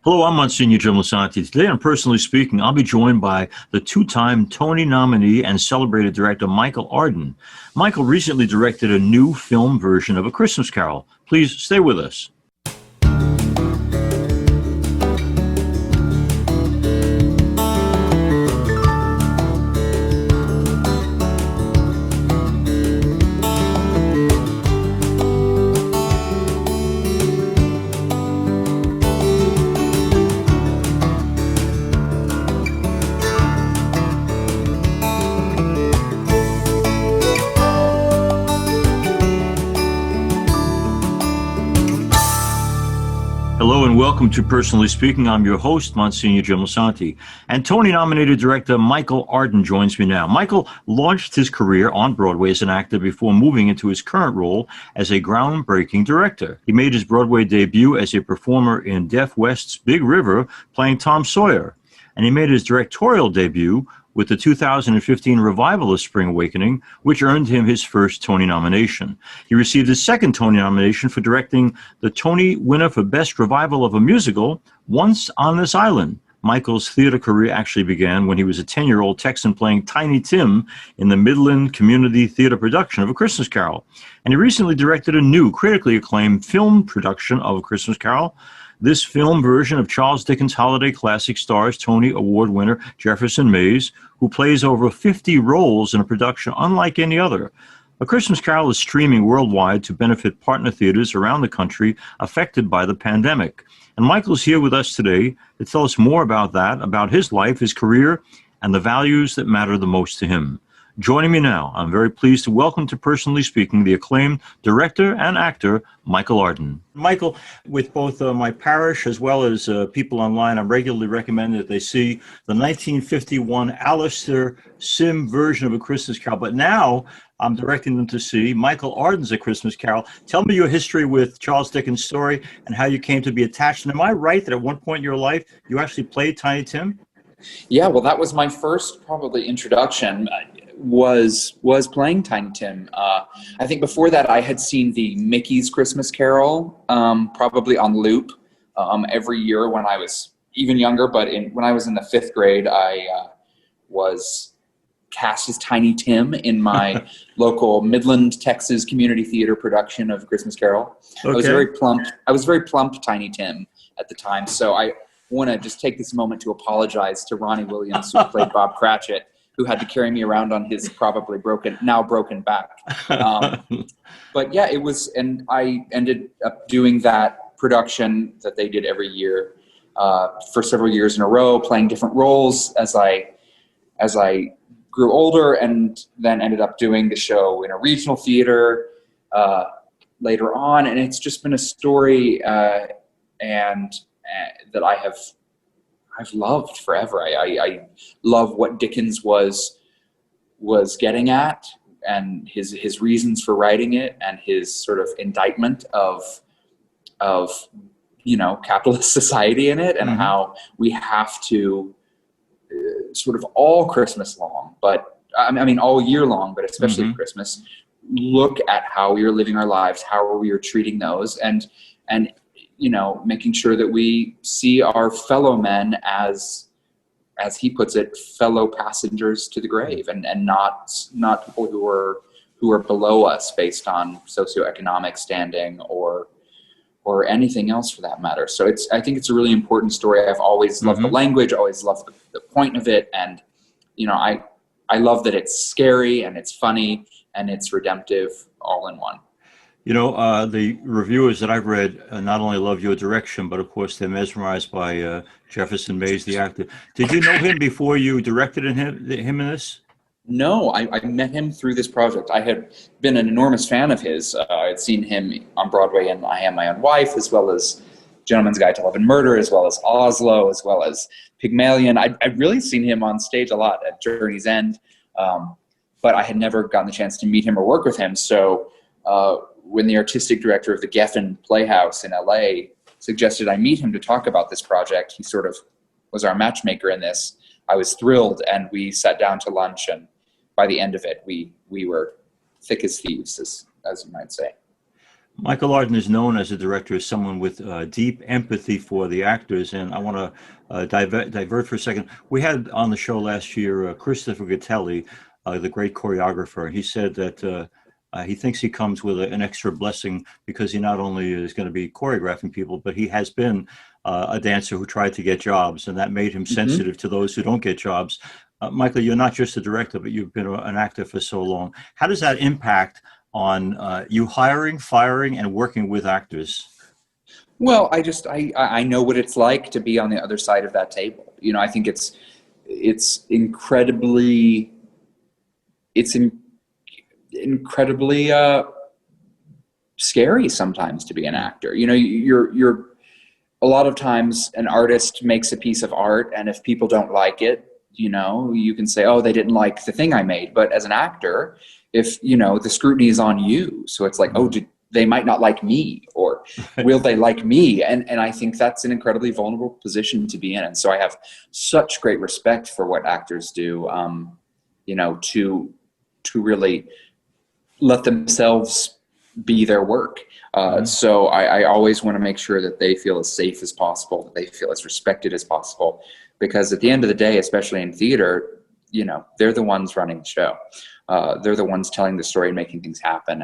Hello, I'm Msgr Jim Lisante. Today on Personally Speaking, I'll be joined by the two-time Tony nominee and celebrated director Michael Arden. Michael recently directed a new film version of A Christmas Carol. Please stay with us. Hello and welcome to Personally Speaking. I'm your host, Msgr Jim Lisante. And Tony-nominated director Michael Arden joins me now. Michael launched his career on Broadway as an actor before moving into his current role as a groundbreaking director. He made his Broadway debut as a performer in Deaf West's Big River, playing Tom Sawyer. And he made his directorial debut with the 2015 revival of Spring Awakening, which earned him his first Tony nomination. He received his second Tony nomination for directing the Tony winner for Best Revival of a Musical, Once on This Island. Michael's theater career actually began when he was a 10-year-old Texan playing Tiny Tim in the Midland Community Theater production of A Christmas Carol. And he recently directed a new, critically acclaimed film production of A Christmas Carol. This film version of Charles Dickens' holiday classic stars Tony Award winner Jefferson Mays, who plays over 50 roles in a production unlike any other. A Christmas Carol is streaming worldwide to benefit partner theaters around the country affected by the pandemic. And Michael's here with us today to tell us more about that, about his life, his career, and the values that matter the most to him. Joining me now, I'm very pleased to welcome to Personally Speaking the acclaimed director and actor, Michael Arden. Michael, with both my parish as well as people online, I'm regularly recommending that they see the 1951 Alistair Sim version of A Christmas Carol, but now I'm directing them to see Michael Arden's A Christmas Carol. Tell me your history with Charles Dickens' story and how you came to be attached. And am I right that at one point in your life, you actually played Tiny Tim? Yeah, well, that was my first probably introduction. Was playing Tiny Tim. I think before that I had seen the Mickey's Christmas Carol probably on loop every year when I was even younger, but when I was in the 5th grade I was cast as Tiny Tim in my local Midland, Texas community theater production of Christmas Carol. Okay. I was very plump Tiny Tim at the time, so I want to just take this moment to apologize to Ronnie Williams, who played Bob Cratchit, who had to carry me around on his probably now broken back. But yeah, it was, and I ended up doing that production that they did every year for several years in a row, playing different roles as I grew older, and then ended up doing the show in a regional theater later on. And it's just been a story and that I've loved forever. I love what Dickens was getting at, and his reasons for writing it, and his sort of indictment of capitalist society in it, and how we have to sort of all Christmas long, but I mean all year long, but especially Christmas, look at how we are living our lives, how we are treating those, and making sure that we see our fellow men as he puts it, fellow passengers to the grave, and not people who are below us based on socioeconomic standing or anything else for that matter. So I think it's a really important story. I've always loved the language, always loved the point of it, and I love that it's scary and it's funny and it's redemptive all in one. The reviewers that I've read not only love your direction, but of course they're mesmerized by Jefferson Mays, the actor. Did you know him before you directed him in this? No, I met him through this project. I had been an enormous fan of his. I had seen him on Broadway in I Am My Own Wife, as well as Gentleman's Guide to Love and Murder, as well as Oslo, as well as Pygmalion. I'd really seen him on stage a lot at Journey's End, but I had never gotten the chance to meet him or work with him. So when the artistic director of the Geffen Playhouse in LA suggested I meet him to talk about this project, he sort of was our matchmaker in this. I was thrilled, and we sat down to lunch, and by the end of it, we were thick as thieves, as you might say. Michael Arden is known as a director as someone with deep empathy for the actors, and I want to divert for a second. We had on the show last year Christopher Gattelli, the great choreographer, and he said that he thinks he comes with an extra blessing because he not only is going to be choreographing people, but he has been a dancer who tried to get jobs, and that made him Hmm. sensitive to those who don't get jobs. Michael, you're not just a director, but you've been an actor for so long. How does that impact on you hiring, firing, and working with actors? Well, I know what it's like to be on the other side of that table. I think it's incredibly it's in, incredibly scary sometimes to be an Mm. actor. You're a lot of times an artist makes a piece of art, and if people don't like it, you can say, oh, they didn't like the thing I made. But as an actor, if the scrutiny is on you, so it's like, oh, Mhm. they might not like me, or will they like me? And I think that's an incredibly vulnerable position to be in. And so I have such great respect for what actors do, to really let themselves be their work. Mhm. So I always want to make sure that they feel as safe as possible, that they feel as respected as possible, because at the end of the day, especially in theater, they're the ones running the show. They're the ones telling the story and making things happen.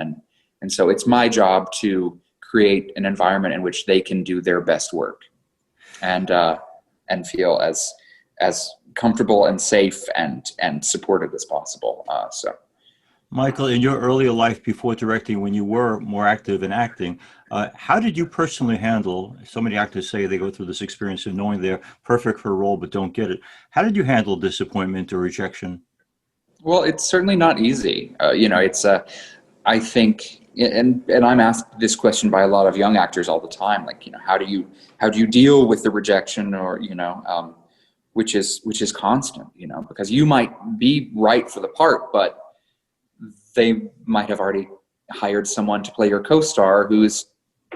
And so it's my job to create an environment in which they can do their best work, and feel as comfortable and safe and supported as possible. So. Michael, in your earlier life before directing, when you were more active in acting, how did you personally handle? So many actors say they go through this experience of knowing they're perfect for a role but don't get it. How did you handle disappointment or rejection? Well, it's certainly not easy. It's I think, and I'm asked this question by a lot of young actors all the time. Like, how do you deal with the rejection, or which is constant. Because you might be right for the part, but they might have already hired someone to play your co-star who's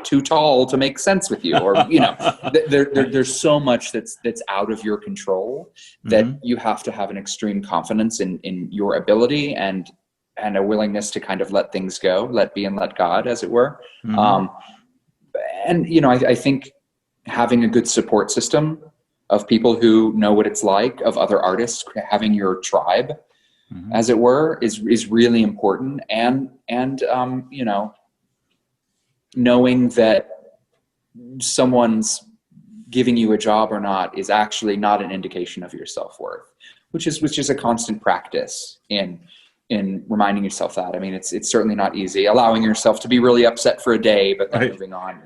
too tall to make sense with you, or Right. there's so much that's out of your control, that Hmm. you have to have an extreme confidence in your ability, and a willingness to kind of let things go, let be and let God, as it were. Hmm. um, and I think having a good support system of people who know what it's like, of other artists, having your tribe, Hmm. as it were, is really important. And knowing that someone's giving you a job or not is actually not an indication of your self-worth, which is a constant practice in reminding yourself that. I mean, it's certainly not easy allowing yourself to be really upset for a day, but then Right. moving on.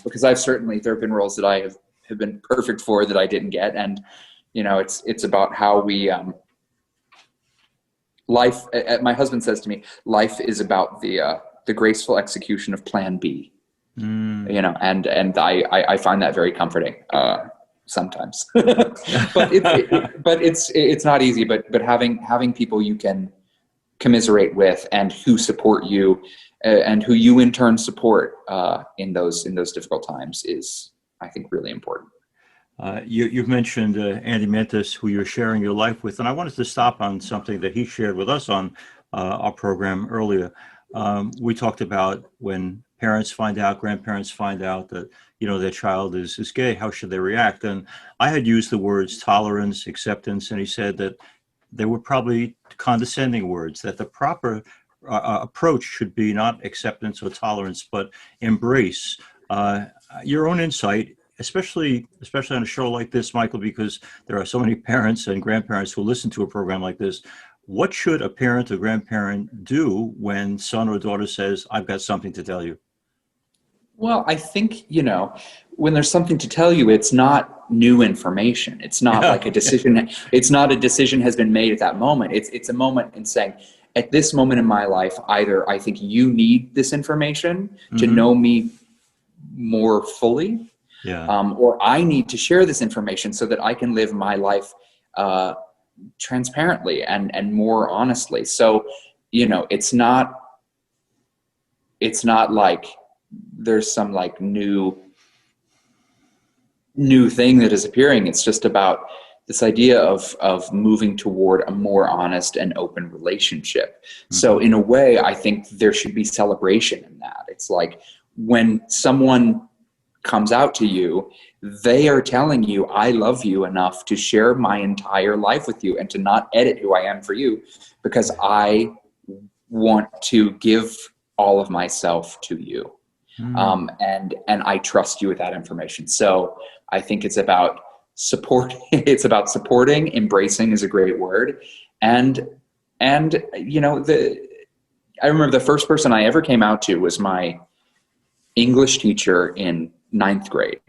Because there have been roles that I have been perfect for that I didn't get. And it's about how we life. My husband says to me, life is about the graceful execution of Plan B. Mm. And I find that very comforting, sometimes. But it's not easy. But having people you can commiserate with, and who support you, and who you in turn support, in those difficult times, is, I think, really important. You've mentioned Andy Mentis, who you're sharing your life with, and I wanted to stop on something that he shared with us on our program earlier. We talked about when parents find out, grandparents find out that their child is gay. How should they react? And I had used the words tolerance, acceptance, and he said that they were probably condescending words. That the proper approach should be not acceptance or tolerance, but embrace. Uh, your own insight, especially on a show like this, Michael, because there are so many parents and grandparents who listen to a program like this. What should a parent or grandparent do when son or daughter says, "I've got something to tell you"? Well, I think, when there's something to tell you, it's not new information. It's not Yeah. like a decision. It's not a decision has been made at that moment. It's a moment in saying, at this moment in my life, either I think you need this information to Hmm. know me more fully, Yeah. or I need to share this information so that I can live my life uh, transparently and more honestly. So, it's not like there's some like new thing that is appearing. It's just about this idea of moving toward a more honest and open relationship. So in a way, I think there should be celebration in that. It's like when someone comes out to you, they are telling you, I love you enough to share my entire life with you and to not edit who I am for you, because I want to give all of myself to you. And I trust you with that information. So I think it's about support. It's about supporting. Embracing is a great word. And you know, I remember the first person I ever came out to was my English teacher in 9th grade.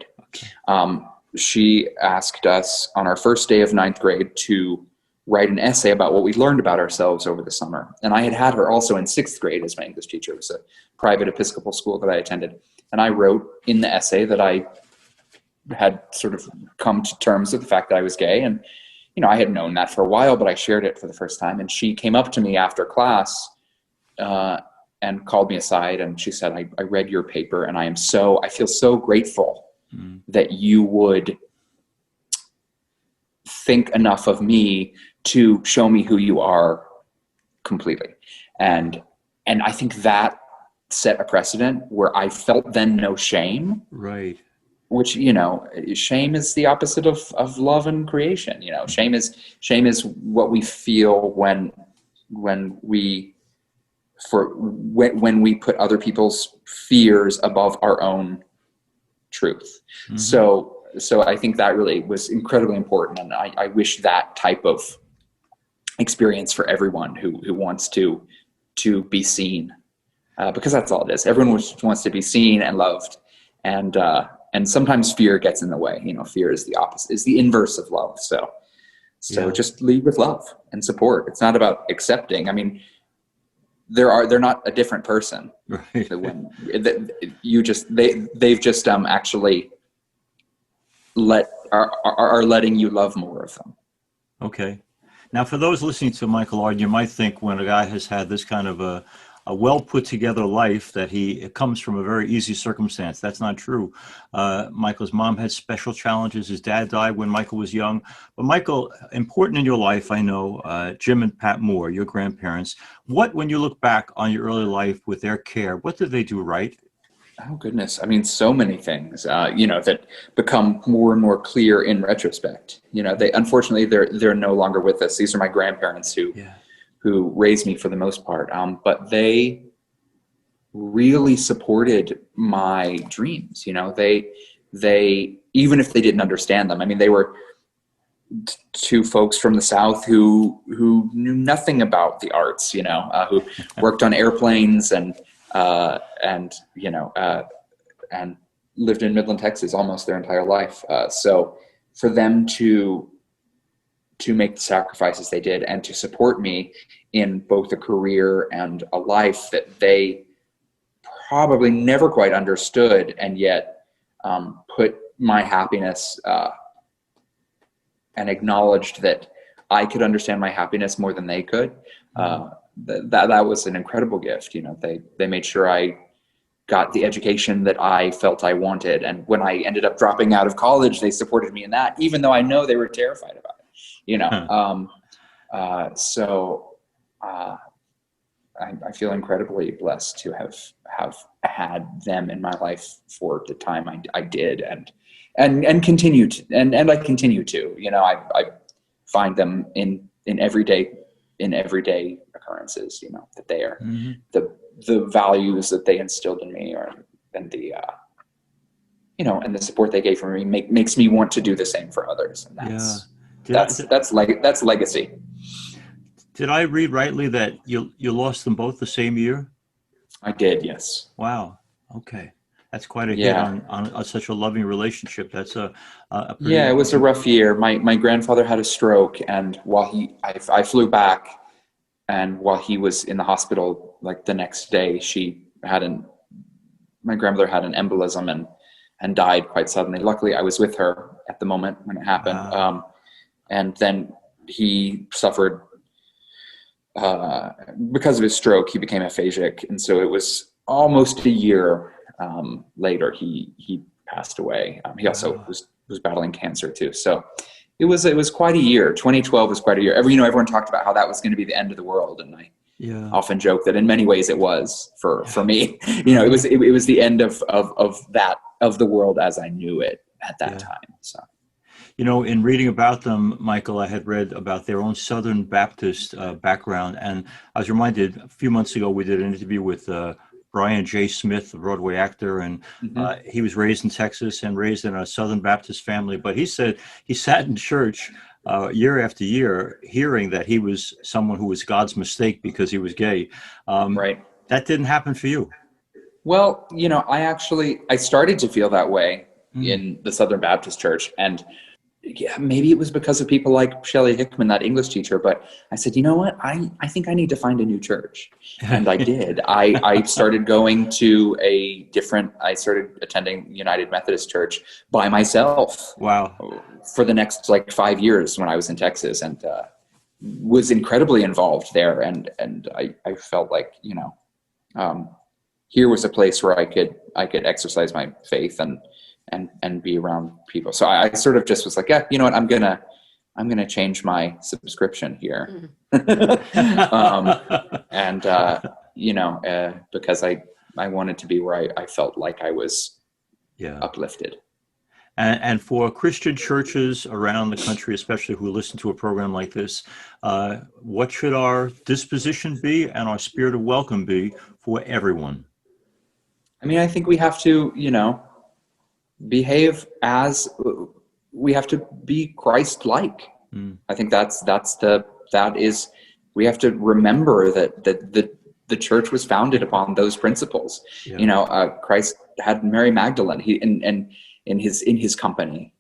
She asked us on our first day of 9th grade to write an essay about what we learned about ourselves over the summer. And I had her also in 6th grade as my English teacher. It was a private Episcopal school that I attended. And I wrote in the essay that I had sort of come to terms with the fact that I was gay. And, you know, I had known that for a while, but I shared it for the first time. And she came up to me after class and called me aside. And she said, I read your paper and I feel so grateful that you would think enough of me to show me who you are completely. And I think that set a precedent where I felt then no shame. Right. Which, you know, shame is the opposite of love and creation. You know, shame is what we feel when we put other people's fears above our own truth. So I think that really was incredibly important. And I wish that type of experience for everyone who wants to be seen, because that's all it is. Everyone wants to be seen and loved. And sometimes fear gets in the way. You know, fear is the opposite, is the inverse of love. So just lead with love and support. It's not about accepting. I mean, they're not a different person. Right. They've just actually are letting you love more of them. Okay. Now, for those listening to Michael Arden, you might think when a guy has had this kind of a well put together life that it comes from a very easy circumstance. That's not true. Michael's mom had special challenges. His dad died when Michael was young. But Michael, important in your life, I know, Jim and Pat Moore, your grandparents. When you look back on your early life with their care, what did they do right? Oh, goodness. I mean, so many things, you know, that become more and more clear in retrospect. You know, unfortunately, they're no longer with us. These are my grandparents who raised me for the most part. But they really supported my dreams. You know, they, even if they didn't understand them, I mean, they were two folks from the South who knew nothing about the arts, you know, who worked on airplanes and lived in Midland, Texas almost their entire life. So for them to make the sacrifices they did and to support me in both a career and a life that they probably never quite understood, and yet put my happiness and acknowledged that I could understand my happiness more than they could. That was an incredible gift. You know, they made sure I got the education that I felt I wanted. And when I ended up dropping out of college, they supported me in that, even though I know they were terrified about it, you know? I feel incredibly blessed to have had them in my life for the time I did and continue to, and I continue to, you know, I find them in everyday occurrences, you know, that they are the values that they instilled in me, and the you know, and the support they gave for me makes me want to do the same for others. And that's legacy. Did I read rightly that you lost them both the same year? I did, yes. Wow. Okay. That's quite a hit on such a loving relationship. That's a pretty it was a rough year. My grandfather had a stroke, and while I flew back, and while he was in the hospital, like the next day, my grandmother had an embolism and died quite suddenly. Luckily, I was with her at the moment when it happened. Wow. And then he suffered, because of his stroke, he became aphakic. And so it was almost a year later, he passed away. He also was battling cancer too. So it was quite a year. 2012 was quite a year. Everyone talked about how that was going to be the end of the world, and I often joke that in many ways it was for me. It was the end of the world as I knew it at that time. So. In reading about them, Michael, I had read about their own Southern Baptist background, and I was reminded a few months ago we did an interview with Brian J. Smith, the Broadway actor, and he was raised in Texas and raised in a Southern Baptist family. But he said he sat in church year after year hearing that he was someone who was God's mistake because he was gay. Right. That didn't happen for you. Well, I started to feel that way in the Southern Baptist Church, and maybe it was because of people like Shelley Hickman, that English teacher, but I said, you know what? I think I need to find a new church. And I did. I started going to I started attending United Methodist Church by myself. Wow. For the next 5 years when I was in Texas, and was incredibly involved there. And I felt like, here was a place where I could exercise my faith and be around people. So I sort of just was like, yeah, you know what, I'm gonna change my subscription here. Because I wanted to be where I felt like I was uplifted. And for Christian churches around the country, especially who listen to a program like this, what should our disposition be and our spirit of welcome be for everyone? I mean, I think we have to, behave as we have to be Christ-like. I think we have to remember that the church was founded upon those principles. Christ had Mary Magdalene. In his company,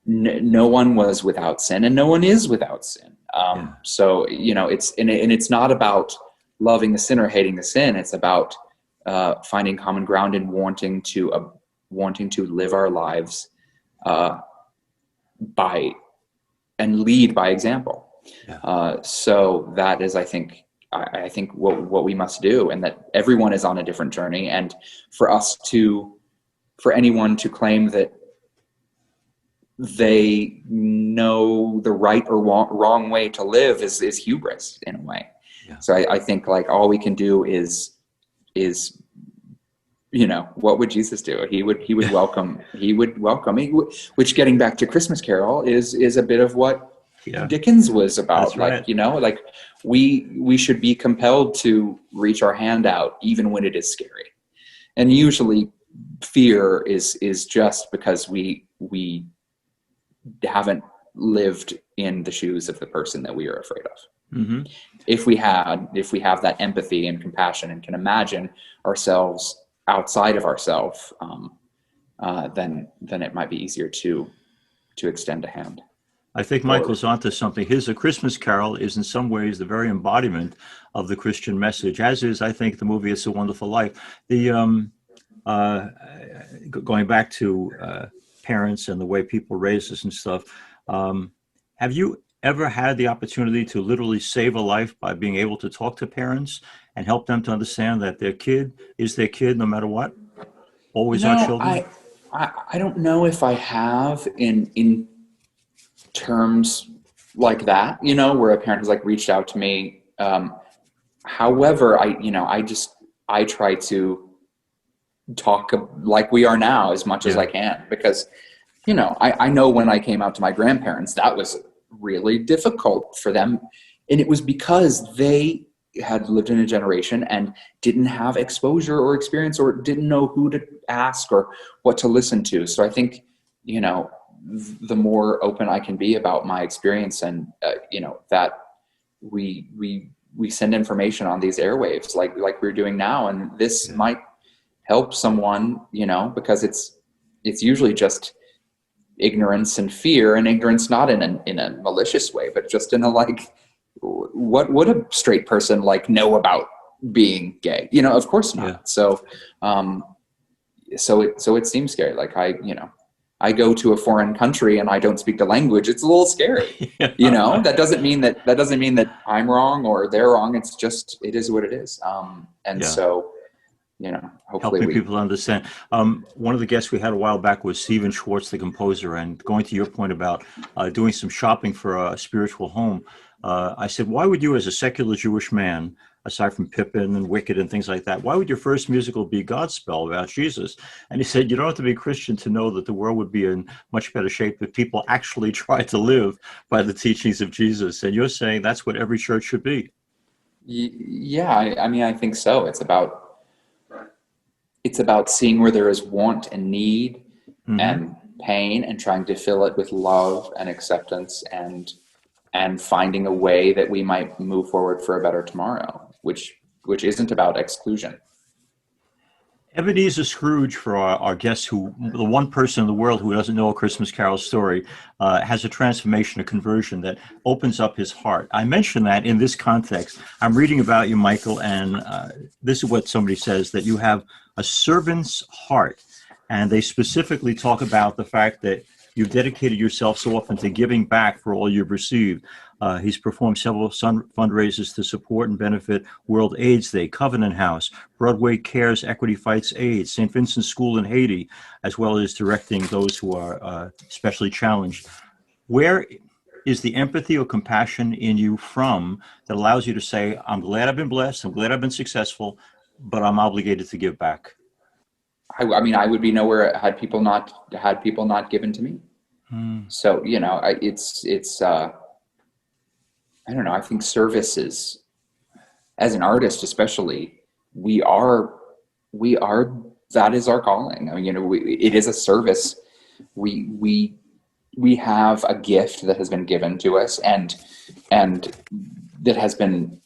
no one was without sin, and no one is without sin. So it's not about loving the sin or hating the sin. It's about finding common ground and wanting to live our lives and lead by example. So that is, I think what we must do, and that everyone is on a different journey. And for anyone to claim that they know the right or wrong way to live is hubris in a way. So I think all we can do is what would Jesus do? He would welcome, which, getting back to Christmas Carol, is a bit of what Dickens was about. That's right. We should be compelled to reach our hand out even when it is scary. And usually fear is just because we haven't lived in the shoes of the person that we are afraid of. Mm-hmm. If we have that empathy and compassion and can imagine ourselves outside of ourselves, then it might be easier to extend a hand. I think Michael's onto something. A Christmas Carol is in some ways the very embodiment of the Christian message, as is, I think, the movie It's a Wonderful Life. The going back to parents and the way people raise us and stuff, have you ever had the opportunity to literally save a life by being able to talk to parents and help them to understand that their kid is their kid no matter what? Always our children? I don't know if I have in terms like that, where a parent has reached out to me. However, I try to talk like we are now as much as I can, because, I know when I came out to my grandparents, that was really difficult for them. And it was because they had lived in a generation and didn't have exposure or experience, or didn't know who to ask or what to listen to. So I think, the more open I can be about my experience, and, that we send information on these airwaves like we're doing now. And this might help someone, because it's usually just ignorance and fear, and ignorance not in a malicious way, but just in a what would a straight person know about being gay? Of course not. So it seems scary. I go to a foreign country and I don't speak the language. It's a little scary. That doesn't mean that I'm wrong or they're wrong. It's just, it is what it is. So hopefully helping people understand. One of the guests we had a while back was Stephen Schwartz, the composer, and going to your point about doing some shopping for a spiritual home, I said, why would you, as a secular Jewish man, aside from Pippin and Wicked and things like that, why would your first musical be Godspell about Jesus? And he said, you don't have to be a Christian to know that the world would be in much better shape if people actually tried to live by the teachings of Jesus. And you're saying that's what every church should be. Yeah, I mean, I think so. It's about seeing where there is want and need and pain, and trying to fill it with love and acceptance, and finding a way that we might move forward for a better tomorrow, which isn't about exclusion. Ebenezer Scrooge, for our guests, who the one person in the world who doesn't know A Christmas Carol story, has a transformation, a conversion that opens up his heart. I mention that in this context. I'm reading about you, Michael, and this is what somebody says, that you have a servant's heart. And they specifically talk about the fact that you've dedicated yourself so often to giving back for all you've received. He's performed several fundraisers to support and benefit World AIDS Day, Covenant House, Broadway Cares Equity Fights AIDS, St. Vincent's School in Haiti, as well as directing those who are especially challenged. Where is the empathy or compassion in you from that allows you to say, I'm glad I've been blessed, I'm glad I've been successful, but I'm obligated to give back? I mean, I would be nowhere had people not given to me. So, it's I don't know. I think service is, as an artist, especially, we are, that is our calling. I mean, it is a service. We have a gift that has been given to us, and that has been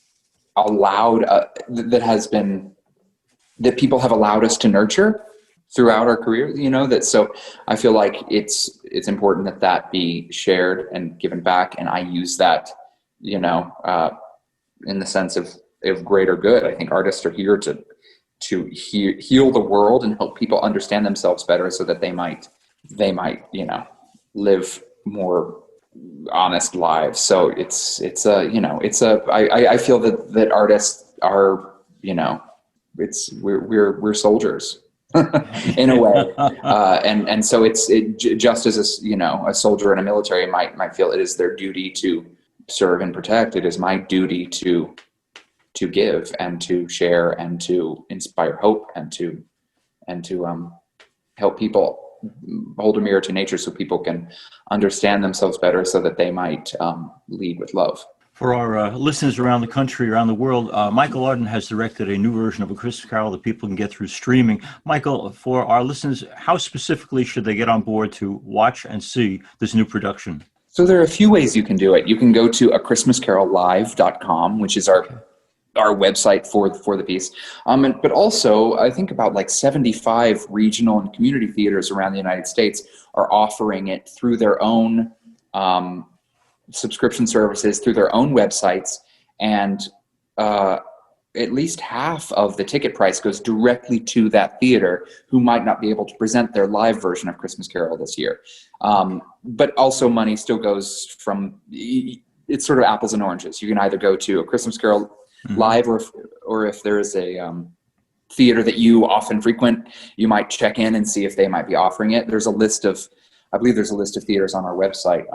allowed, that people have allowed us to nurture throughout our career, so I feel like it's important that be shared and given back. And I use that, in the sense of greater good. I think artists are here to heal the world and help people understand themselves better, so that they might, live more honest lives. So I feel that artists are, we're soldiers. In a way, and so just as a soldier in a military might feel it is their duty to serve and protect. It is my duty to give and to share and to inspire hope and to help people hold a mirror to nature, so people can understand themselves better, so that they might lead with love. For our listeners around the country, around the world, Michael Arden has directed a new version of A Christmas Carol that people can get through streaming. Michael, for our listeners, how specifically should they get on board to watch and see this new production? So there are a few ways you can do it. You can go to achristmascarollive.com, which is our website for the piece. But also, I think about like 75 regional and community theaters around the United States are offering it through their own subscription services, through their own websites, and at least half of the ticket price goes directly to that theater, who might not be able to present their live version of Christmas Carol this year. But also money still goes from, it's sort of apples and oranges. You can either go to A Christmas Carol live, or if there is a theater that you often frequent, you might check in and see if they might be offering it. I believe there's a list of theaters on our website.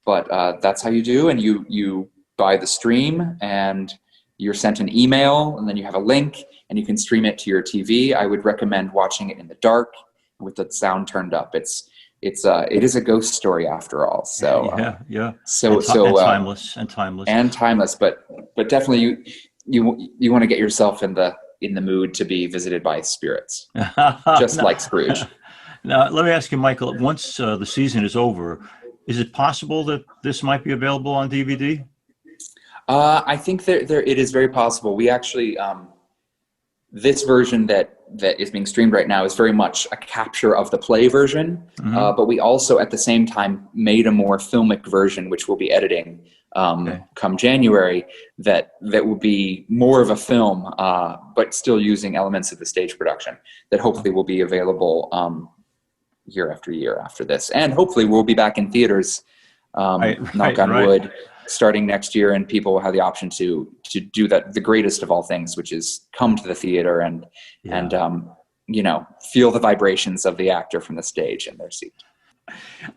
But that's how you do, and you buy the stream, and you're sent an email, and then you have a link, and you can stream it to your TV. I would recommend watching it in the dark with the sound turned up. It is a ghost story after all. So yeah. So timeless, but definitely you want to get yourself in the mood to be visited by spirits, just like Scrooge. Now, let me ask you, Michael. Once the season is over, is it possible that this might be available on DVD? I think that it is very possible. We actually, this version that is being streamed right now is very much a capture of the play version, but we also at the same time made a more filmic version, which we'll be editing come January, that will be more of a film, but still using elements of the stage production, that hopefully will be available year after year after this, and hopefully we'll be back in theaters, knock on wood, starting next year, and people will have the option to do that, the greatest of all things, which is come to the theater and feel the vibrations of the actor from the stage in their seat.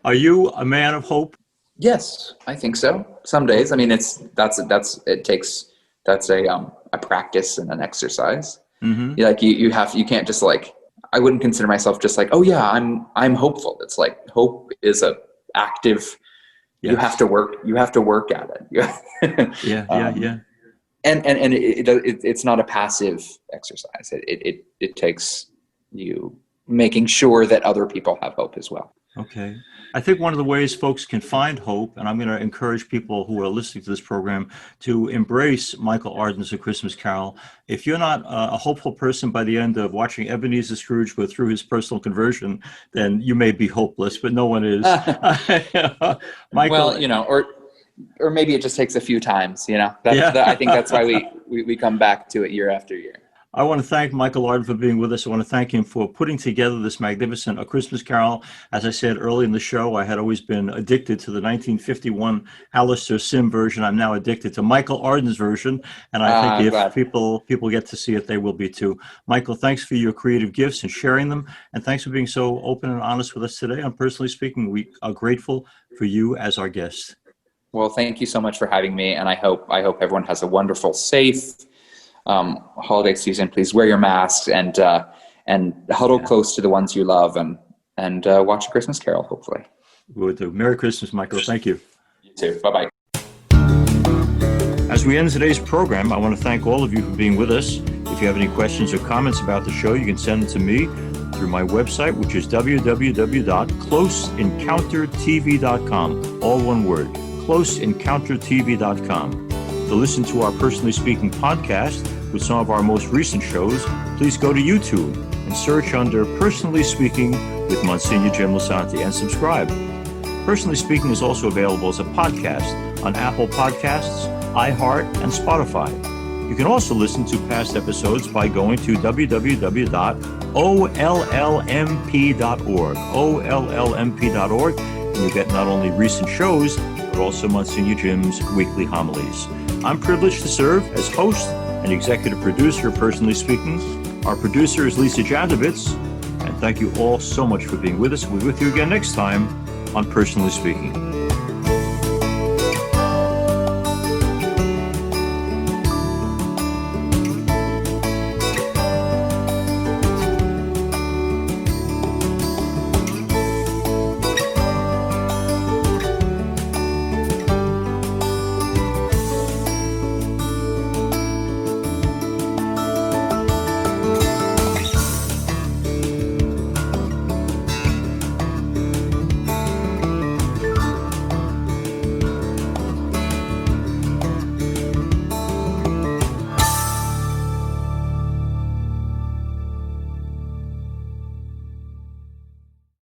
Are you a man of hope? Yes, I think so. Some days. I mean, that's a practice and an exercise. Mm-hmm. You can't just like, I wouldn't consider myself just like, oh yeah, I'm hopeful. It's like, hope is a active, yes. You have to work at it. Yeah. And it's not a passive exercise. It takes you making sure that other people have hope as well. Okay. I think one of the ways folks can find hope, and I'm going to encourage people who are listening to this program to embrace Michael Arden's A Christmas Carol. If you're not a hopeful person by the end of watching Ebenezer Scrooge go through his personal conversion, then you may be hopeless, but no one is. Michael, well, or maybe it just takes a few times, I think that's why we come back to it year after year. I want to thank Michael Arden for being with us. I want to thank him for putting together this magnificent A Christmas Carol. As I said early in the show, I had always been addicted to the 1951 Alistair Sim version. I'm now addicted to Michael Arden's version, and I think if people get to see it, they will be too. Michael, thanks for your creative gifts and sharing them, and thanks for being so open and honest with us today. And personally speaking, we are grateful for you as our guest. Well, thank you so much for having me, and I hope everyone has a wonderful, safe holiday season. Please wear your masks and huddle close to the ones you love and watch A Christmas Carol, hopefully. We'll do. Merry Christmas, Michael. Thank you. You too. Bye-bye. As we end today's program, I want to thank all of you for being with us. If you have any questions or comments about the show, you can send them to me through my website, which is www.closeencountertv.com. All one word, closeencountertv.com. To listen to our Personally Speaking podcast with some of our most recent shows, please go to YouTube and search under Personally Speaking with Msgr Jim Lisante and subscribe. Personally Speaking is also available as a podcast on Apple Podcasts, iHeart, and Spotify. You can also listen to past episodes by going to www.ollmp.org, and you get not only recent shows, but also Msgr Jim's weekly homilies. I'm privileged to serve as host and executive producer of Personally Speaking. Our producer is Lisa Jandovitz, and thank you all so much for being with us. We'll be with you again next time on Personally Speaking.